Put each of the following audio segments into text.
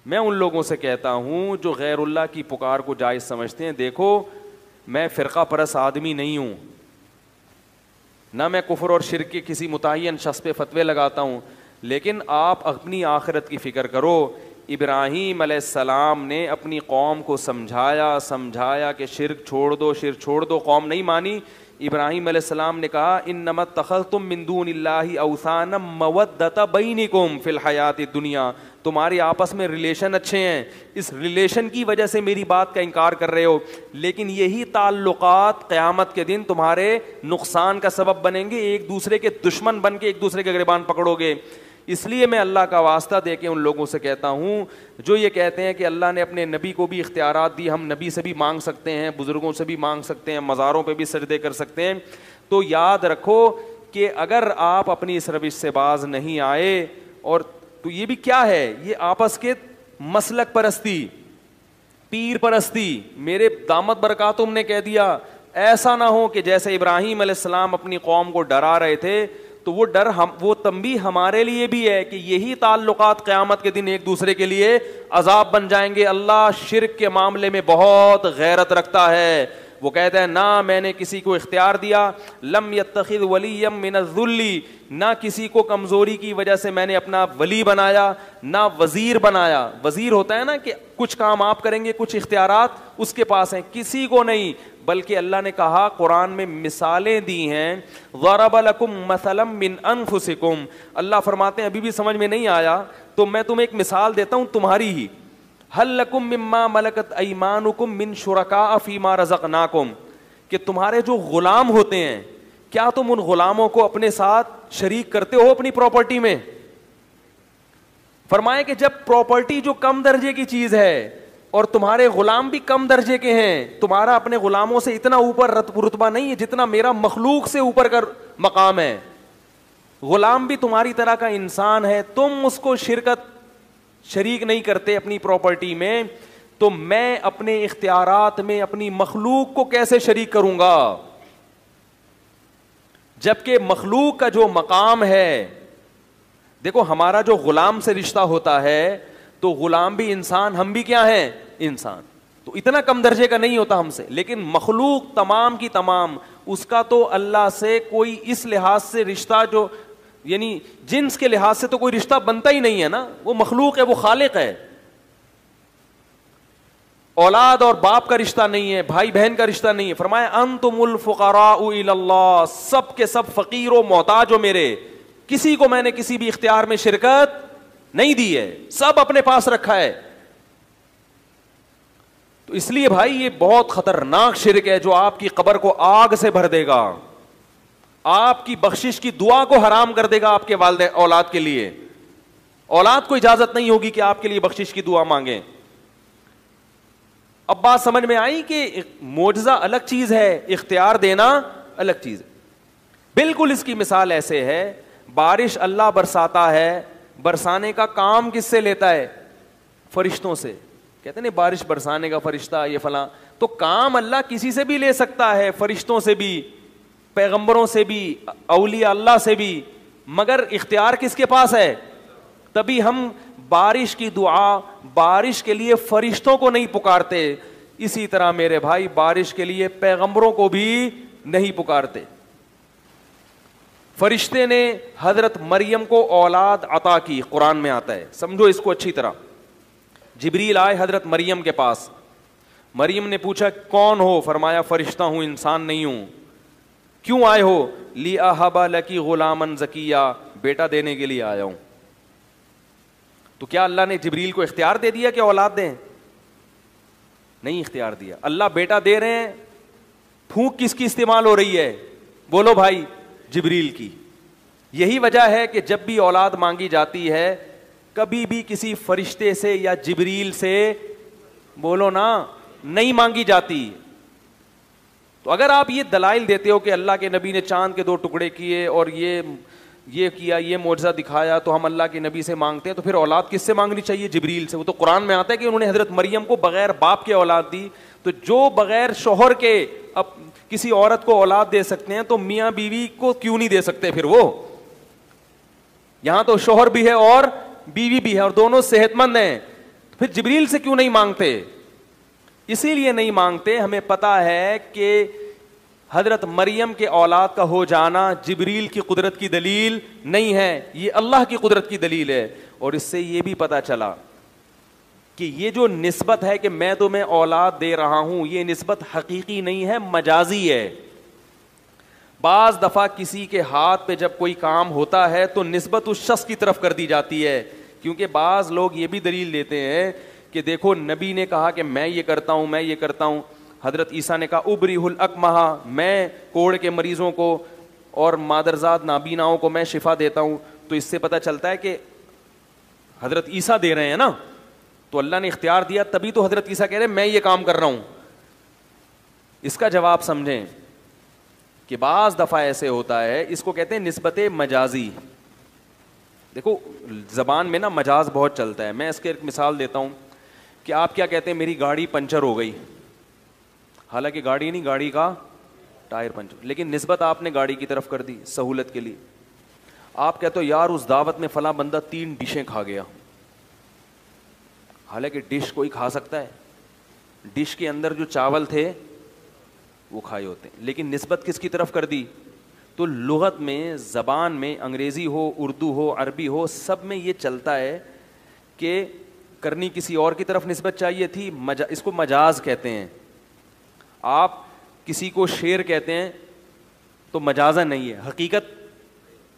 میں ان لوگوں سے کہتا ہوں جو غیر اللہ کی پکار کو جائز سمجھتے ہیں، دیکھو میں فرقہ پرست آدمی نہیں ہوں، نہ میں کفر اور شرک کے کسی متعین شخص پہ فتوے لگاتا ہوں، لیکن آپ اپنی آخرت کی فکر کرو۔ ابراہیم علیہ السلام نے اپنی قوم کو سمجھایا کہ شرک چھوڑ دو، قوم نہیں مانی۔ ابراہیم علیہ السلام نے کہا انما اتخذتم من دون اللہ اوثانا مودۃ بینکم فی الحیات الدنیا، تمہارے آپس میں ریلیشن اچھے ہیں، اس ریلیشن کی وجہ سے میری بات کا انکار کر رہے ہو، لیکن یہی تعلقات قیامت کے دن تمہارے نقصان کا سبب بنیں گے، ایک دوسرے کے دشمن بن کے ایک دوسرے کے گریبان پکڑو گے۔ اس لیے میں اللہ کا واسطہ دے کے ان لوگوں سے کہتا ہوں جو یہ کہتے ہیں کہ اللہ نے اپنے نبی کو بھی اختیارات دی، ہم نبی سے بھی مانگ سکتے ہیں، بزرگوں سے بھی مانگ سکتے ہیں، مزاروں پہ بھی سجدے کر سکتے ہیں، تو یاد رکھو کہ اگر آپ اپنی اس روش سے باز نہیں آئے، اور تو یہ بھی کیا ہے، یہ آپس کے مسلک پرستی، پیر پرستی، میرے دامت برکاتہم نے کہہ دیا ایسا نہ ہو کہ جیسے ابراہیم علیہ السلام اپنی قوم کو ڈرا رہے تھے، تو وہ ڈر وہ تنبیہ ہمارے لیے بھی ہے کہ یہی تعلقات قیامت کے دن ایک دوسرے کے لیے عذاب بن جائیں گے۔ اللہ شرک کے معاملے میں بہت غیرت رکھتا ہے، وہ کہتا ہے نہ میں نے کسی کو اختیار دیا، لم یتخذ ولیا من الذل، نہ کسی کو کمزوری کی وجہ سے میں نے اپنا ولی بنایا، نہ وزیر بنایا۔ وزیر ہوتا ہے نا کہ کچھ کام آپ کریں گے، کچھ اختیارات اس کے پاس ہیں، کسی کو نہیں، بلکہ اللہ نے کہا قرآن میں مثالیں دی ہیں، ضرب لکم مثلا من انفسکم، اللہ فرماتے ہیں ابھی بھی سمجھ میں نہیں آیا تو میں تمہیں ایک مثال دیتا ہوں تمہاری ہی، هل لکم مما ملکت ایمانکم من شرکاء فیما رزقناکم، کہ تمہارے جو غلام ہوتے ہیں کیا تم ان غلاموں کو اپنے ساتھ شریک کرتے ہو اپنی پراپرٹی میں؟ فرمائے کہ جب پراپرٹی جو کم درجے کی چیز ہے اور تمہارے غلام بھی کم درجے کے ہیں، تمہارا اپنے غلاموں سے اتنا اوپر رتبہ نہیں ہے جتنا میرا مخلوق سے اوپر کا مقام ہے، غلام بھی تمہاری طرح کا انسان ہے، تم اس کو شریک نہیں کرتے اپنی پراپرٹی میں، تو میں اپنے اختیارات میں اپنی مخلوق کو کیسے شریک کروں گا؟ جبکہ مخلوق کا جو مقام ہے، دیکھو ہمارا جو غلام سے رشتہ ہوتا ہے تو غلام بھی انسان، ہم بھی کیا ہیں؟ انسان، تو اتنا کم درجے کا نہیں ہوتا ہم سے، لیکن مخلوق تمام کی تمام اس کا تو اللہ سے کوئی اس لحاظ سے رشتہ، جو یعنی جنس کے لحاظ سے تو کوئی رشتہ بنتا ہی نہیں ہے نا، وہ مخلوق ہے، وہ خالق ہے، اولاد اور باپ کا رشتہ نہیں ہے، بھائی بہن کا رشتہ نہیں ہے۔ فرمایا انتم الفقراء الی اللہ، سب کے سب فقیر و محتاج ہو میرے، کسی کو میں نے کسی بھی اختیار میں شرکت نہیں دی ہے، سب اپنے پاس رکھا ہے۔ تو اس لیے بھائی یہ بہت خطرناک شرک ہے جو آپ کی قبر کو آگ سے بھر دے گا، آپ کی بخشش کی دعا کو حرام کر دے گا آپ کے والدین اولاد کے لیے، اولاد کو اجازت نہیں ہوگی کہ آپ کے لیے بخشش کی دعا مانگیں۔ اب بات سمجھ میں آئی کہ معجزہ الگ چیز ہے، اختیار دینا الگ چیز ہے۔ بالکل اس کی مثال ایسے ہے، بارش اللہ برساتا ہے، برسانے کا کام کس سے لیتا ہے؟ فرشتوں سے، کہتے ہیں بارش برسانے کا فرشتہ یہ فلاں، تو کام اللہ کسی سے بھی لے سکتا ہے، فرشتوں سے بھی، پیغمبروں سے بھی، اولیاء اللہ سے بھی، مگر اختیار کس کے پاس ہے؟ تبھی ہم بارش کی دعا، بارش کے لیے فرشتوں کو نہیں پکارتے، اسی طرح میرے بھائی بارش کے لیے پیغمبروں کو بھی نہیں پکارتے۔ فرشتے نے حضرت مریم کو اولاد عطا کی، قرآن میں آتا ہے، سمجھو اس کو اچھی طرح۔ جبریل آئے حضرت مریم کے پاس، مریم نے پوچھا کون ہو؟ فرمایا فرشتہ ہوں، انسان نہیں ہوں۔ کیوں آئے ہو؟ لِأَهَبَ لَكِ غُلَامًا زَكِيًّا، بیٹا دینے کے لیے آیا ہوں۔ تو کیا اللہ نے جبریل کو اختیار دے دیا کہ اولاد دیں؟ نہیں اختیار دیا، اللہ بیٹا دے رہے ہیں، پھونک کس کی استعمال ہو رہی ہے؟ بولو بھائی، جبریل کی۔ یہی وجہ ہے کہ جب بھی اولاد مانگی جاتی ہے کبھی بھی کسی فرشتے سے یا جبریل سے، بولو نا، نہیں مانگی جاتی۔ تو اگر آپ یہ دلائل دیتے ہو کہ اللہ کے نبی نے چاند کے 2 ٹکڑے کیے اور یہ کیا، یہ معجزہ دکھایا تو ہم اللہ کے نبی سے مانگتے ہیں، تو پھر اولاد کس سے مانگنی چاہیے؟ جبریل سے۔ وہ تو قرآن میں آتا ہے کہ انہوں نے حضرت مریم کو بغیر باپ کے اولاد دی، تو جو بغیر شوہر کے اب کسی عورت کو اولاد دے سکتے ہیں تو میاں بیوی کو کیوں نہیں دے سکتے پھر؟ وہ یہاں تو شوہر بھی ہے اور بیوی بھی ہے اور دونوں صحت مند ہیں، پھر جبریل سے کیوں نہیں مانگتے؟ اسی لیے نہیں مانگتے، ہمیں پتا ہے کہ حضرت مریم کے اولاد کا ہو جانا جبریل کی قدرت کی دلیل نہیں ہے، یہ اللہ کی قدرت کی دلیل ہے. اور اس سے یہ بھی پتا چلا کہ یہ جو نسبت ہے کہ میں تمہیں اولاد دے رہا ہوں، یہ نسبت حقیقی نہیں ہے، مجازی ہے. بعض دفعہ کسی کے ہاتھ پہ جب کوئی کام ہوتا ہے تو نسبت اس شخص کی طرف کر دی جاتی ہے، کیونکہ بعض لوگ یہ بھی دلیل دیتے ہیں کہ دیکھو نبی نے کہا کہ میں یہ کرتا ہوں، میں یہ کرتا ہوں. حضرت عیسیٰ نے کہا ابریح الاکمہ، میں کوڑ کے مریضوں کو اور مادرزاد نابیناؤں کو میں شفا دیتا ہوں. تو اس سے پتہ چلتا ہے کہ حضرت عیسیٰ دے رہے ہیں نا، تو اللہ نے اختیار دیا، تبھی تو حضرت عیسیٰ کہہ رہے ہیں میں یہ کام کر رہا ہوں. اس کا جواب سمجھیں کہ بعض دفعہ ایسے ہوتا ہے، اس کو کہتے ہیں نسبت مجازی. دیکھو زبان میں نا مجاز بہت چلتا ہے. میں اس کے ایک مثال دیتا ہوں کہ آپ کیا کہتے ہیں میری گاڑی پنچر ہو گئی، حالانکہ گاڑی نہیں، گاڑی کا ٹائر پنچر، لیکن نسبت آپ نے گاڑی کی طرف کر دی سہولت کے لیے. آپ کہتے ہو یار اس دعوت میں فلاں بندہ 3 ڈشیں کھا گیا، حالانکہ ڈش کوئی کھا سکتا ہے، ڈش کے اندر جو چاول تھے وہ کھائے ہوتے ہیں، لیکن نسبت کس کی طرف کر دی؟ تو لغت میں، زبان میں، انگریزی ہو، اردو ہو، عربی ہو، سب میں یہ چلتا ہے کہ کرنی کسی اور کی طرف نسبت چاہیے تھی. اس کو مجاز کہتے ہیں. آپ کسی کو شیر کہتے ہیں تو مجازن نہیں ہے، حقیقت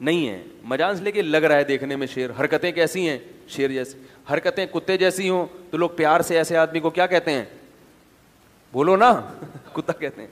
نہیں ہے، مجاز لے کے لگ رہا ہے دیکھنے میں شیر. حرکتیں کیسی ہیں؟ شیر جیسی. حرکتیں کتے جیسی ہوں تو لوگ پیار سے ایسے آدمی کو کیا کہتے ہیں؟ بولو نا، کتا کہتے ہیں.